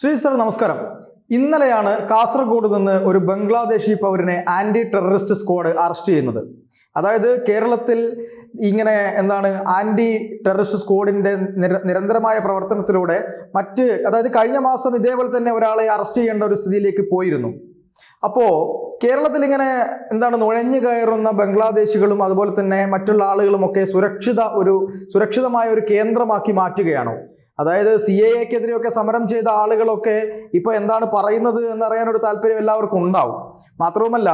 Shri sir നമസ്കാരം. ഇന്നലെയാണ് കാസർഗോഡ് നിന്ന് ഒരു ബംഗ്ലാദേശി പൗരനെ ആന്റി ടെററിസ്റ്റ് സ്ക്വാഡ് അറസ്റ്റ് ചെയ്യുന്നത്. അതായത് കേരളത്തിൽ ഇങ്ങനെ ആന്റി ടെററിസ്റ്റ് സ്ക്വാഡിന്റെ നിരന്തരമായ പ്രവർത്തനത്തിലൂടെ അതായത് കഴിഞ്ഞ മാസം ഇതേപോലെ തന്നെ ഒരാളെ അറസ്റ്റ് ചെയ്യേണ്ട ഒരു സ്ഥിതിയിലേക്ക് പോയിരുന്നു. അപ്പോ കേരളത്തിൽ ഇങ്ങനെ നുഴഞ്ഞു കയറുന്ന ബംഗ്ലാദേശികളും അതുപോലെ തന്നെ മറ്റുള്ള ആളുകളും ഒക്കെ സുരക്ഷിതമായ ഒരു കേന്ദ്രമാക്കി മാറ്റുകയാണോ? അതായത് CAA-ക്കെതിരെയൊക്കെ സമരം ചെയ്ത ആളുകളൊക്കെ ഇപ്പൊ എന്താണ് പറയുന്നത് എന്നറിയാനൊരു താല്പര്യം എല്ലാവർക്കും ഉണ്ടാവും. മാത്രവുമല്ല,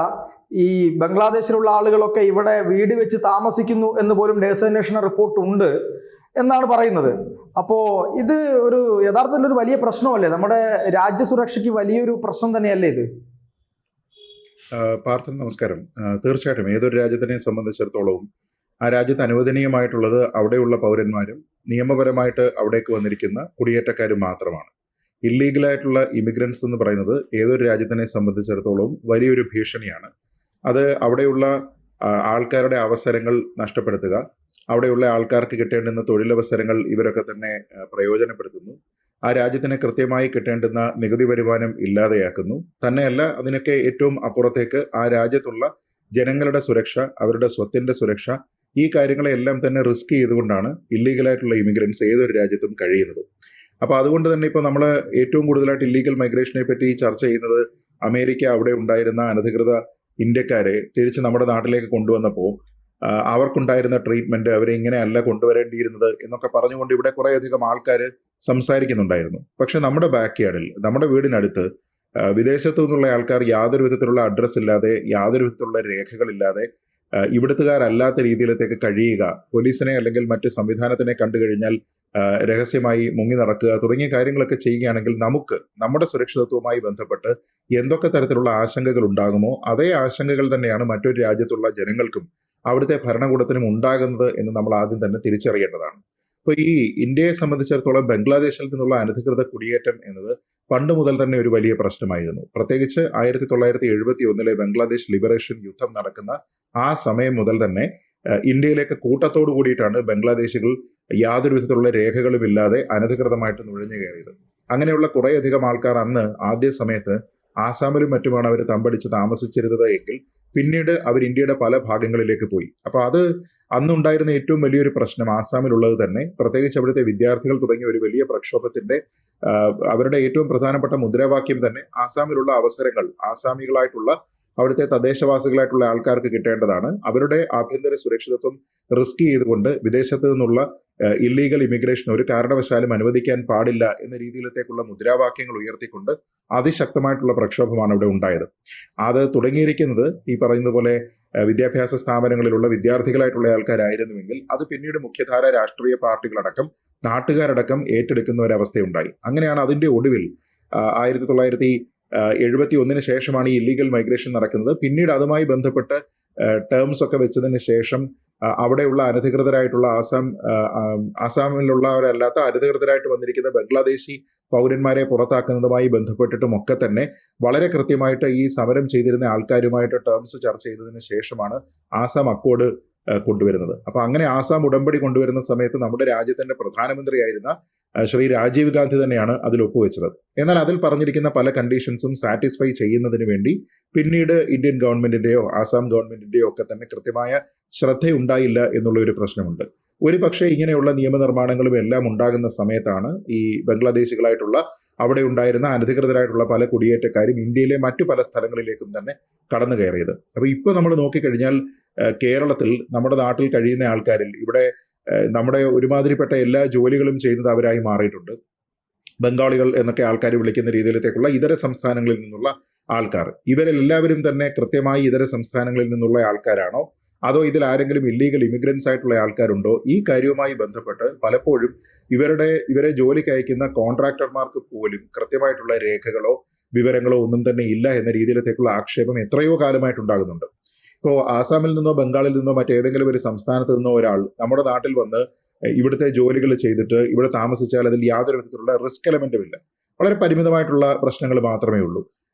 ഈ ബംഗ്ലാദേശിലുള്ള ആളുകളൊക്കെ ഇവിടെ വീട് വെച്ച് താമസിക്കുന്നു എന്ന് പോലും രഹസ്യാന്വേഷണ റിപ്പോർട്ട് ഉണ്ട് എന്നാണ് പറയുന്നത്. അപ്പോ ഇത് യഥാർത്ഥത്തിൽ ഒരു വലിയ പ്രശ്നമല്ലേ? നമ്മുടെ രാജ്യസുരക്ഷയ്ക്ക് വലിയൊരു പ്രശ്നം തന്നെയല്ലേ ഇത്? പാർത്ഥൻ നമസ്കാരം. തീർച്ചയായിട്ടും ഏതൊരു രാജ്യത്തിനെ സംബന്ധിച്ചിടത്തോളവും ആ രാജ്യത്ത് അനുവദനീയമായിട്ടുള്ളത് അവിടെയുള്ള പൗരന്മാരും നിയമപരമായിട്ട് അവിടേക്ക് വന്നിരിക്കുന്ന കുടിയേറ്റക്കാരും മാത്രമാണ്. ഇല്ലീഗലായിട്ടുള്ള ഇമിഗ്രൻസ് എന്ന് പറയുന്നത് ഏതൊരു രാജ്യത്തിനെ സംബന്ധിച്ചിടത്തോളവും വലിയൊരു ഭീഷണിയാണ്. അത് അവിടെയുള്ള ആൾക്കാരുടെ അവസരങ്ങൾ നഷ്ടപ്പെടുത്തുക, അവിടെയുള്ള ആൾക്കാർക്ക് കിട്ടേണ്ടുന്ന തൊഴിലവസരങ്ങൾ ഇവരൊക്കെ തന്നെ പ്രയോജനപ്പെടുത്തുന്നു. ആ രാജ്യത്തിന് കൃത്യമായി കിട്ടേണ്ടുന്ന നികുതി വരുമാനം ഇല്ലാതെയാക്കുന്നു. തന്നെയല്ല, അതിനൊക്കെ ഏറ്റവും അപ്പുറത്തേക്ക് ആ രാജ്യത്തുള്ള ജനങ്ങളുടെ സുരക്ഷ, അവരുടെ സ്വത്തിൻ്റെ സുരക്ഷ, ഈ കാര്യങ്ങളെല്ലാം തന്നെ റിസ്ക് ചെയ്തുകൊണ്ടാണ് ഇല്ലീഗലായിട്ടുള്ള ഇമിഗ്രൻസ് ഏതൊരു രാജ്യത്തും കഴിയുന്നത്. അപ്പോൾ അതുകൊണ്ട് തന്നെ ഇപ്പോൾ നമ്മൾ ഏറ്റവും കൂടുതലായിട്ട് ഇല്ലീഗൽ മൈഗ്രേഷനെ പറ്റി ചർച്ച ചെയ്യുന്നത് അമേരിക്ക അവിടെ ഉണ്ടായിരുന്ന അനധികൃത ഇന്ത്യക്കാരെ തിരിച്ച് നമ്മുടെ നാട്ടിലേക്ക് കൊണ്ടുവന്നപ്പോൾ അവർക്കുണ്ടായിരുന്ന ട്രീറ്റ്മെൻറ്റ്, അവരെ ഇങ്ങനെയല്ല കൊണ്ടുവരേണ്ടിയിരുന്നത് എന്നൊക്കെ പറഞ്ഞുകൊണ്ട് ഇവിടെ കുറേയധികം ആൾക്കാർ സംസാരിക്കുന്നുണ്ടായിരുന്നു. പക്ഷെ നമ്മുടെ ബാക്ക് യാർഡിൽ, നമ്മുടെ വീടിനടുത്ത് വിദേശത്തു നിന്നുള്ള ആൾക്കാർ യാതൊരു വിധത്തിലുള്ള അഡ്രസ്സ് ഇല്ലാതെ, യാതൊരു വിധത്തിലുള്ള രേഖകളില്ലാതെ, ഇവിടുത്തുകാരല്ലാത്ത രീതിയിലത്തേക്ക് കഴിയുക, പോലീസിനെ അല്ലെങ്കിൽ മറ്റ് സംവിധാനത്തിനെ കണ്ടു കഴിഞ്ഞാൽ രഹസ്യമായി മുങ്ങി നടക്കുക തുടങ്ങിയ കാര്യങ്ങളൊക്കെ ചെയ്യുകയാണെങ്കിൽ നമുക്ക് നമ്മുടെ സുരക്ഷിതത്വവുമായി ബന്ധപ്പെട്ട് എന്തൊക്കെ തരത്തിലുള്ള ആശങ്കകൾ ഉണ്ടാകുമോ അതേ ആശങ്കകൾ തന്നെയാണ് മറ്റൊരു രാജ്യത്തുള്ള ജനങ്ങൾക്കും അവിടുത്തെ ഭരണകൂടത്തിനും ഉണ്ടാകുന്നത് എന്ന് നമ്മൾ ആദ്യം തന്നെ തിരിച്ചറിയേണ്ടതാണ്. അപ്പോൾ ഈ ഇന്ത്യയെ സംബന്ധിച്ചിടത്തോളം ബംഗ്ലാദേശിൽ നിന്നുള്ള അനധികൃത കുടിയേറ്റം എന്നത് പണ്ട് മുതൽ തന്നെ ഒരു വലിയ പ്രശ്നമായിരുന്നു. പ്രത്യേകിച്ച് 1971 ബംഗ്ലാദേശ് ലിബറേഷൻ യുദ്ധം നടക്കുന്ന ആ സമയം മുതൽ തന്നെ ഇന്ത്യയിലേക്ക് കൂട്ടത്തോടു കൂടിയിട്ടാണ് ബംഗ്ലാദേശികൾ യാതൊരു വിധത്തിലുള്ള രേഖകളും ഇല്ലാതെ അനധികൃതമായിട്ട് നുഴഞ്ഞു കയറിയത്. അങ്ങനെയുള്ള കുറേയധികം ആൾക്കാർ അന്ന് ആദ്യ സമയത്ത് ആസാമിലും മറ്റുമാണ് അവർ തമ്പടിച്ച് താമസിച്ചിരുന്നത് എങ്കിൽ പിന്നീട് അവർ ഇന്ത്യയുടെ പല ഭാഗങ്ങളിലേക്ക് പോയി. അപ്പോൾ അത് അന്നുണ്ടായിരുന്ന ഏറ്റവും വലിയൊരു പ്രശ്നം ആസാമിലുള്ളത് തന്നെ, പ്രത്യേകിച്ച് അവിടുത്തെ വിദ്യാർത്ഥികൾ തുടങ്ങിയ ഒരു വലിയ പ്രക്ഷോഭത്തിന്റെ അവരുടെ ഏറ്റവും പ്രധാനപ്പെട്ട മുദ്രാവാക്യം തന്നെ ആസാമിലുള്ള അവസരങ്ങൾ ആസാമികളായിട്ടുള്ള അവിടുത്തെ തദ്ദേശവാസികളായിട്ടുള്ള ആൾക്കാർക്ക് കിട്ടേണ്ടതാണ്. അവരുടെ ആഭ്യന്തര സുരക്ഷിതത്വം റിസ്ക് ചെയ്തുകൊണ്ട് വിദേശത്ത് നിന്നുള്ള ഇല്ലീഗൽ ഇമിഗ്രേഷൻ ഒരു കാരണവശാലും അനുവദിക്കാൻ പാടില്ല എന്ന രീതിയിലത്തേക്കുള്ള മുദ്രാവാക്യങ്ങൾ ഉയർത്തിക്കൊണ്ട് അതിശക്തമായിട്ടുള്ള പ്രക്ഷോഭമാണ് ഇവിടെ ഉണ്ടായത്. അത് തുടങ്ങിയിരിക്കുന്നത് ഈ പറയുന്നത് പോലെ വിദ്യാഭ്യാസ സ്ഥാപനങ്ങളിലുള്ള വിദ്യാർത്ഥികളായിട്ടുള്ള ആൾക്കാരായിരുന്നുവെങ്കിൽ അത് പിന്നീട് മുഖ്യധാര രാഷ്ട്രീയ പാർട്ടികളടക്കം നാട്ടുകാരടക്കം ഏറ്റെടുക്കുന്ന ഒരവസ്ഥയുണ്ടായി. അങ്ങനെയാണ് അതിൻ്റെ ഒടുവിൽ 1971 ശേഷമാണ് ഈ ഇല്ലീഗൽ മൈഗ്രേഷൻ നടക്കുന്നത്. പിന്നീട് അതുമായി ബന്ധപ്പെട്ട് ടേംസ് ഒക്കെ വെച്ചതിന് ശേഷം അവിടെയുള്ള അനധികൃതരായിട്ടുള്ള ആസാമിലുള്ളവരല്ലാത്ത അനധികൃതരായിട്ട് വന്നിരിക്കുന്ന ബംഗ്ലാദേശി പൗരന്മാരെ പുറത്താക്കുന്നതുമായി ബന്ധപ്പെട്ടിട്ടും ഒക്കെ തന്നെ വളരെ കൃത്യമായിട്ട് ഈ സമരം ചെയ്തിരുന്ന ആൾക്കാരുമായിട്ട് ടേംസ് ചർച്ച ചെയ്തതിന് ശേഷമാണ് ആസാം അക്കോർഡ് കൊണ്ടുവരുന്നത്. അപ്പോൾ അങ്ങനെ ആസാം ഉടമ്പടി കൊണ്ടുവരുന്ന സമയത്ത് നമ്മുടെ രാജ്യത്തിന്റെ പ്രധാനമന്ത്രിയായിരുന്ന ശ്രീ രാജീവ് ഗാന്ധി തന്നെയാണ് അതിൽ ഒപ്പുവെച്ചത്. എന്നാൽ അതിൽ പറഞ്ഞിരിക്കുന്ന പല കണ്ടീഷൻസും സാറ്റിസ്ഫൈ ചെയ്യുന്നതിന് വേണ്ടി പിന്നീട് ഇന്ത്യൻ ഗവൺമെന്റിന്റെയോ ആസാം ഗവൺമെന്റിന്റെയോ ഒക്കെ തന്നെ കൃത്യമായ ശ്രദ്ധയുണ്ടായില്ല എന്നുള്ള ഒരു പ്രശ്നമുണ്ട്. ഒരു പക്ഷേ ഇങ്ങനെയുള്ള നിയമനിർമ്മാണങ്ങളും എല്ലാം ഉണ്ടാകുന്ന സമയത്താണ് ഈ ബംഗ്ലാദേശികളായിട്ടുള്ള അവിടെ ഉണ്ടായിരുന്ന അനധികൃതരായിട്ടുള്ള പല കുടിയേറ്റക്കാരും ഇന്ത്യയിലെ മറ്റു പല സ്ഥലങ്ങളിലേക്കും തന്നെ കടന്നു കയറിയത്. അപ്പോൾ ഇപ്പോൾ നമ്മൾ നോക്കിക്കഴിഞ്ഞാൽ കേരളത്തിൽ നമ്മുടെ നാട്ടിൽ കഴിയുന്ന ആൾക്കാരിൽ ഇവിടെ നമ്മുടെ ഒരുമാതിരിപ്പെട്ട എല്ലാ ജോലികളും ചെയ്യുന്നത് അവരായി മാറിയിട്ടുണ്ട്. ബംഗാളികൾ എന്നൊക്കെ ആൾക്കാർ വിളിക്കുന്ന രീതിയിലേക്കുള്ള ഇതര സംസ്ഥാനങ്ങളിൽ നിന്നുള്ള ആൾക്കാർ, ഇവരെല്ലാവരും തന്നെ കൃത്യമായി ഇതര സംസ്ഥാനങ്ങളിൽ നിന്നുള്ള ആൾക്കാരാണോ അതോ ഇതിൽ ആരെങ്കിലും ഇല്ലീഗൽ ഇമിഗ്രൻസ് ആയിട്ടുള്ള ആൾക്കാരുണ്ടോ? ഈ കാര്യവുമായി ബന്ധപ്പെട്ട് പലപ്പോഴും ഇവരെ ജോലിക്ക് അയക്കുന്ന കോൺട്രാക്ടർമാർക്ക് പോലും കൃത്യമായിട്ടുള്ള രേഖകളോ വിവരങ്ങളോ ഒന്നും തന്നെ ഇല്ല എന്ന രീതിയിലേക്കുള്ള ആക്ഷേപം എത്രയോ കാലമായിട്ടുണ്ടാകുന്നുണ്ട്. ഇപ്പോൾ ആസാമിൽ നിന്നോ ബംഗാളിൽ നിന്നോ മറ്റേതെങ്കിലും ഒരു സംസ്ഥാനത്ത് നിന്നോ ഒരാൾ നമ്മുടെ നാട്ടിൽ വന്ന് ഇവിടുത്തെ ജോലികൾ ചെയ്തിട്ട് ഇവിടെ താമസിച്ചാൽ അതിൽ യാതൊരു വിധത്തിലുള്ള റിസ്ക് എലമെന്റും ഇല്ല. വളരെ പരിമിതമായിട്ടുള്ള പ്രശ്നങ്ങൾ മാത്രമേ ഉള്ളൂ.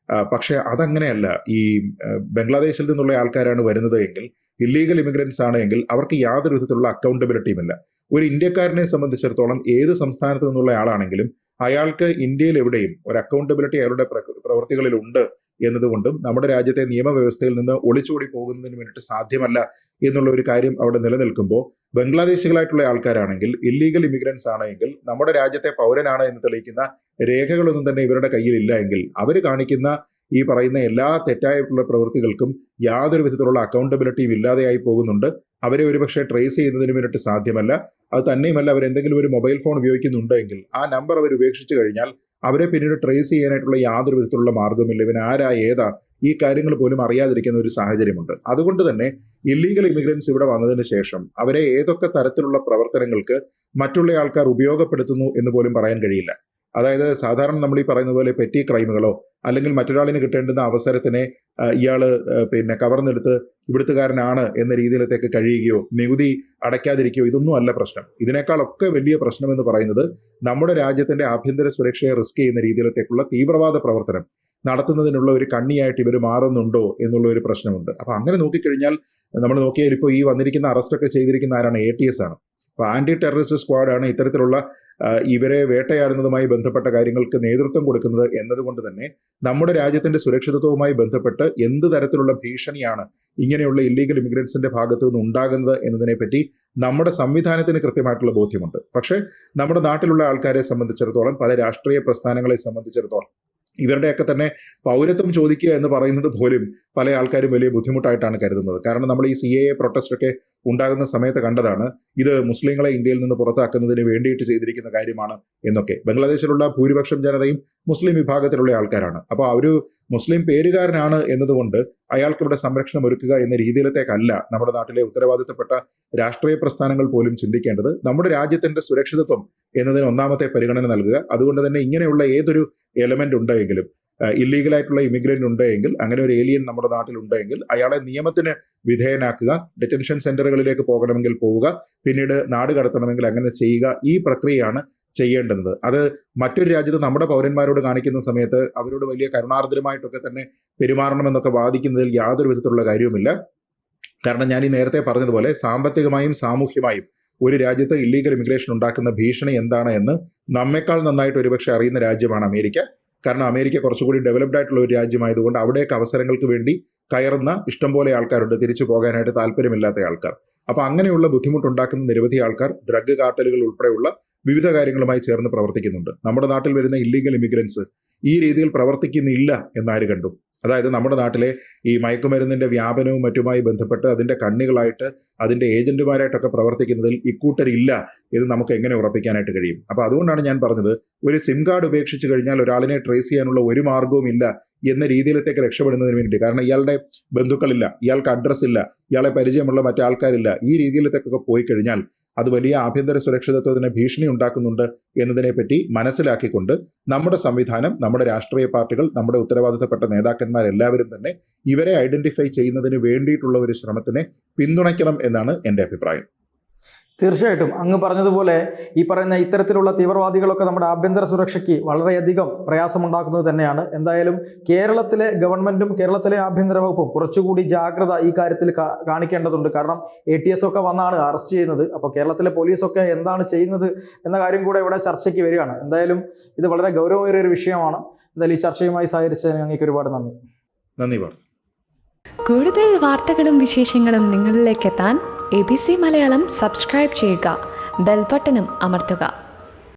പക്ഷേ അതങ്ങനെയല്ല. ഈ ബംഗ്ലാദേശിൽ നിന്നുള്ള ആൾക്കാരാണ് വരുന്നത് എങ്കിൽ, ഇല്ലീഗൽ ഇമിഗ്രൻസ് ആണ് എങ്കിൽ അവർക്ക് യാതൊരു വിധത്തിലുള്ള അക്കൗണ്ടബിലിറ്റിയും ഇല്ല. ഒരു ഇന്ത്യക്കാരനെ സംബന്ധിച്ചിടത്തോളം ഏത് സംസ്ഥാനത്ത് നിന്നുള്ള ആളാണെങ്കിലും അയാൾക്ക് ഇന്ത്യയിൽ എവിടെയും ഒരു അക്കൗണ്ടബിലിറ്റി അയാളുടെ പ്രവൃത്തികളിലുണ്ട് എന്നതുകൊണ്ടും നമ്മുടെ രാജ്യത്തെ നിയമവ്യവസ്ഥയിൽ നിന്ന് ഒളിച്ചോടി പോകുന്നതിന് വേണ്ടിയിട്ട് സാധ്യമല്ല എന്നുള്ള ഒരു കാര്യം അവിടെ നിലനിൽക്കുമ്പോൾ ബംഗ്ലാദേശികളായിട്ടുള്ള ആൾക്കാരാണെങ്കിൽ ഇല്ലീഗൽ ഇമിഗ്രൻസ് ആണെങ്കിൽ നമ്മുടെ രാജ്യത്തെ പൗരനാണ് എന്ന് തെളിയിക്കുന്ന രേഖകളൊന്നും തന്നെ ഇവരുടെ കയ്യിലില്ല എങ്കിൽ അവർ കാണിക്കുന്ന ഈ പറയുന്ന എല്ലാ തെറ്റായിട്ടുള്ള പ്രവൃത്തികൾക്കും യാതൊരു വിധത്തിലുള്ള അക്കൗണ്ടബിലിറ്റിയും ഇല്ലാതെയായി പോകുന്നുണ്ട്. അവരെ ഒരുപക്ഷെ ട്രേസ് ചെയ്യുന്നതിന് വേണ്ടിയിട്ട് സാധ്യമല്ല. അത് തന്നെയുമല്ല, അവരെന്തെങ്കിലും ഒരു മൊബൈൽ ഫോൺ ഉപയോഗിക്കുന്നുണ്ടെങ്കിൽ ആ നമ്പർ അവർ ഉപേക്ഷിച്ച് കഴിഞ്ഞാൽ അവരെ പിന്നീട് ട്രേസ് ചെയ്യാനായിട്ടുള്ള യാതൊരു വിധത്തിലുള്ള മാർഗ്ഗമില്ല. ഇവൻ ആരാ ഏതാ ഈ കാര്യങ്ങൾ പോലും അറിയാതിരിക്കുന്ന ഒരു സാഹചര്യമുണ്ട്. അതുകൊണ്ട് തന്നെ ഇല്ലീഗൽ ഇമിഗ്രൻസ് ഇവിടെ വന്നതിന് ശേഷം അവരെ ഏതൊക്കെ തരത്തിലുള്ള പ്രവർത്തനങ്ങൾക്ക് മറ്റുള്ള ആൾക്കാർ ഉപയോഗപ്പെടുത്തുന്നു എന്ന് പോലും പറയാൻ കഴിയില്ല. അതായത് സാധാരണ നമ്മൾ ഈ പറയുന്ന പോലെ പെറ്റി ക്രൈമുകളോ അല്ലെങ്കിൽ മറ്റൊരാളിന് കിട്ടേണ്ടുന്ന അവസരത്തിനെ ഇയാൾ കവർന്നെടുത്ത് ഇവിടുത്തുകാരനാണ് എന്ന രീതിയിലത്തേക്ക് കഴിയുകയോ നികുതി അടയ്ക്കാതിരിക്കുകയോ ഇതൊന്നും അല്ല പ്രശ്നം. ഇതിനേക്കാളൊക്കെ വലിയ പ്രശ്നം എന്ന് പറയുന്നത് നമ്മുടെ രാജ്യത്തിന്റെ ആഭ്യന്തര സുരക്ഷയെ റിസ്ക് ചെയ്യുന്ന രീതിയിലത്തേക്കുള്ള തീവ്രവാദ പ്രവർത്തനം നടത്തുന്നതിനുള്ള ഒരു കണ്ണിയായിട്ട് ഇവർ മാറുന്നുണ്ടോ എന്നുള്ള ഒരു പ്രശ്നമുണ്ട്. അപ്പോൾ അങ്ങനെ നോക്കിക്കഴിഞ്ഞാൽ നമ്മൾ നോക്കിയാൽ ഇപ്പോൾ ഈ വന്നിരിക്കുന്ന അറസ്റ്റൊക്കെ ചെയ്തിരിക്കുന്ന ആരാണ്? ATS ആണ്. അപ്പോൾ ആന്റി ടെററിസ്റ്റ് സ്ക്വാഡാണ് ഇത്തരത്തിലുള്ള ഇവരെ വേട്ടയാടുന്നതുമായി ബന്ധപ്പെട്ട കാര്യങ്ങൾക്ക് നേതൃത്വം കൊടുക്കുന്നത് എന്നതുകൊണ്ട് തന്നെ നമ്മുടെ രാജ്യത്തിന്റെ സുരക്ഷിതത്വവുമായി ബന്ധപ്പെട്ട് എന്ത് തരത്തിലുള്ള ഭീഷണിയാണ് ഇങ്ങനെയുള്ള ഇല്ലീഗൽ ഇമിഗ്രൻസിന്റെ ഭാഗത്തു നിന്ന് ഉണ്ടാകുന്നത് എന്നതിനെപ്പറ്റി നമ്മുടെ സംവിധാനത്തിന് കൃത്യമായിട്ടുള്ള ബോധ്യമുണ്ട്. പക്ഷേ നമ്മുടെ നാട്ടിലുള്ള ആൾക്കാരെ സംബന്ധിച്ചിടത്തോളം, പല രാഷ്ട്രീയ പ്രസ്ഥാനങ്ങളെ സംബന്ധിച്ചിടത്തോളം ഇവരുടെയൊക്കെ തന്നെ പൗരത്വം ചോദിക്കുക എന്ന് പറയുന്നത് പോലും പല ആൾക്കാരും വലിയ ബുദ്ധിമുട്ടായിട്ടാണ് കരുതുന്നത്. കാരണം നമ്മൾ ഈ CAA പ്രൊട്ടസ്റ്റ് ഒക്കെ ഉണ്ടാകുന്ന സമയത്ത് കണ്ടതാണ്, ഇത് മുസ്ലിങ്ങളെ ഇന്ത്യയിൽ നിന്ന് പുറത്താക്കുന്നതിന് വേണ്ടിയിട്ട് ചെയ്തിരിക്കുന്ന കാര്യമാണ് എന്നൊക്കെ. ബംഗ്ലാദേശിലുള്ള ഭൂരിപക്ഷം ജനതയും മുസ്ലിം വിഭാഗത്തിലുള്ള ആൾക്കാരാണ്. അപ്പോൾ ആ ഒരു മുസ്ലിം പേരുകാരനാണ് എന്നതുകൊണ്ട് അയാൾക്കിവിടെ സംരക്ഷണം ഒരുക്കുക എന്ന രീതിയിലത്തേക്കല്ല നമ്മുടെ നാട്ടിലെ ഉത്തരവാദിത്തപ്പെട്ട രാഷ്ട്രീയ പ്രസ്ഥാനങ്ങൾ പോലും ചിന്തിക്കേണ്ടത്. നമ്മുടെ രാജ്യത്തിന്റെ സുരക്ഷിതത്വം എന്നതിന് ഒന്നാമത്തെ പരിഗണന നൽകുക. അതുകൊണ്ട് തന്നെ ഇങ്ങനെയുള്ള ഏതൊരു എലമെന്റ് ഉണ്ടെങ്കിലും, ഇല്ലീഗലായിട്ടുള്ള ഇമിഗ്രന്റ് ഉണ്ടെങ്കിൽ, അങ്ങനെ ഒരു ഏലിയൻ നമ്മുടെ നാട്ടിലുണ്ടെങ്കിൽ അയാളെ നിയമത്തിന് വിധേയനാക്കുക. ഡെറ്റൻഷൻ സെന്ററുകളിലേക്ക് പോകണമെങ്കിൽ പോവുക, പിന്നീട് നാട് കടത്തണമെങ്കിൽ അങ്ങനെ ചെയ്യുക. ഈ പ്രക്രിയയാണ് ചെയ്യേണ്ടത്. അത് മറ്റൊരു രാജ്യത്ത് നമ്മുടെ പൗരന്മാരോട് കാണിക്കുന്ന സമയത്ത് അവരോട് വലിയ കരുണാർദ്രമായിട്ടൊക്കെ തന്നെ പെരുമാറണമെന്നൊക്കെ വാദിക്കുന്നതിൽ യാതൊരു വിധത്തിലുള്ള കാര്യവുമില്ല. കാരണം ഞാൻ ഈ നേരത്തെ പറഞ്ഞതുപോലെ സാമ്പത്തികമായും സാമൂഹ്യമായും ഒരു രാജ്യത്ത് ഇല്ലീഗൽ ഇമിഗ്രേഷൻ ഉണ്ടാക്കുന്ന ഭീഷണി എന്താണ് എന്ന് നമ്മെക്കാൾ നന്നായിട്ട് ഒരുപക്ഷെ അറിയുന്ന രാജ്യമാണ് അമേരിക്ക. കാരണം അമേരിക്ക കുറച്ചുകൂടി ഡെവലപ്ഡ് ആയിട്ടുള്ള ഒരു രാജ്യമായതുകൊണ്ട് അവിടെയൊക്കെ അവസരങ്ങൾക്ക് വേണ്ടി കയറുന്ന ഇഷ്ടംപോലെ ആൾക്കാരുണ്ട്, തിരിച്ചു പോകാനായിട്ട് താല്പര്യമില്ലാത്ത ആൾക്കാർ. അപ്പോൾ അങ്ങനെയുള്ള ബുദ്ധിമുട്ടുണ്ടാക്കുന്ന നിരവധി ആൾക്കാർ ഡ്രഗ് കാർട്ടലുകൾ ഉൾപ്പെടെയുള്ള വിവിധ കാര്യങ്ങളുമായി ചേർന്ന് പ്രവർത്തിക്കുന്നുണ്ട്. നമ്മുടെ നാട്ടിൽ വരുന്ന ഇല്ലീഗൽ ഇമിഗ്രൻസ് ഈ രീതിയിൽ പ്രവർത്തിക്കുന്നില്ല എന്നാര് കണ്ടു? അതായത് നമ്മുടെ നാട്ടിലെ ഈ മയക്കുമരുന്നിന്റെ വ്യാപനവും മറ്റുമായി ബന്ധപ്പെട്ട് അതിന്റെ കണ്ണികളായിട്ട് അതിന്റെ ഏജന്റുമാരായിട്ടൊക്കെ പ്രവർത്തിക്കുന്നതിൽ ഇക്കൂട്ടരില്ല എന്ന് നമുക്ക് എങ്ങനെ ഉറപ്പിക്കാനായിട്ട് കഴിയും? അപ്പോൾ അതുകൊണ്ടാണ് ഞാൻ പറഞ്ഞത്, ഒരു സിം കാർഡ് ഉപേക്ഷിച്ച് കഴിഞ്ഞാൽ ഒരാളിനെ ട്രേസ് ചെയ്യാനുള്ള ഒരു മാർഗവും ഇല്ല എന്ന രീതിയിലത്തേക്ക് രക്ഷപ്പെടുന്നതിന് വേണ്ടി. കാരണം ഇയാളുടെ ബന്ധുക്കളില്ല, ഇയാൾക്ക് അഡ്രസ്സ് ഇല്ല, ഇയാളെ പരിചയമുള്ള മറ്റാൾക്കാരില്ല. ഈ രീതിയിലത്തേക്കൊക്കെ പോയി കഴിഞ്ഞാൽ അത് വലിയ ആഭ്യന്തര സുരക്ഷിതത്വത്തിന് ഭീഷണി ഉണ്ടാക്കുന്നുണ്ട് എന്നതിനെപ്പറ്റി മനസ്സിലാക്കിക്കൊണ്ട് നമ്മുടെ സംവിധാനം, നമ്മുടെ രാഷ്ട്രീയ പാർട്ടികൾ, നമ്മുടെ ഉത്തരവാദിത്തപ്പെട്ട നേതാക്കന്മാരെല്ലാവരും തന്നെ ഇവരെ ഐഡന്റിഫൈ ചെയ്യുന്നതിന് വേണ്ടിയിട്ടുള്ള ഒരു ശ്രമത്തിനെ പിന്തുണയ്ക്കണം എന്നാണ് എൻ്റെ അഭിപ്രായം. തീർച്ചയായിട്ടും അങ്ങ് പറഞ്ഞതുപോലെ ഈ പറയുന്ന ഇത്തരത്തിലുള്ള തീവ്രവാദികളൊക്കെ നമ്മുടെ ആഭ്യന്തര സുരക്ഷയ്ക്ക് വളരെയധികം പ്രയാസമുണ്ടാക്കുന്നത് തന്നെയാണ്. എന്തായാലും കേരളത്തിലെ ഗവൺമെന്റും കേരളത്തിലെ ആഭ്യന്തര വകുപ്പും കുറച്ചുകൂടി ജാഗ്രത ഈ കാര്യത്തിൽ കാണിക്കേണ്ടതുണ്ട്. കാരണം ATS ഒക്കെ വന്നാണ് അറസ്റ്റ് ചെയ്യുന്നത്. അപ്പോൾ കേരളത്തിലെ പോലീസൊക്കെ എന്താണ് ചെയ്യുന്നത് എന്ന കാര്യം കൂടെ ഇവിടെ ചർച്ചയ്ക്ക് വരികയാണ്. എന്തായാലും ഇത് വളരെ ഗൗരവമേറിയ ഒരു വിഷയമാണ്. എന്തായാലും ഈ ചർച്ചയുമായി സഹകരിച്ചതിന് ഞങ്ങൾക്ക് ഒരുപാട് നന്ദി. നന്ദി. കൂടുതൽ വാർത്തകളും വിശേഷങ്ങളും നിങ്ങളിലേക്ക് എത്താൻ ABC മലയാളം സബ്സ്ക്രൈബ് ചെയ്യുക, ബെൽ ബട്ടണും അമർത്തുക.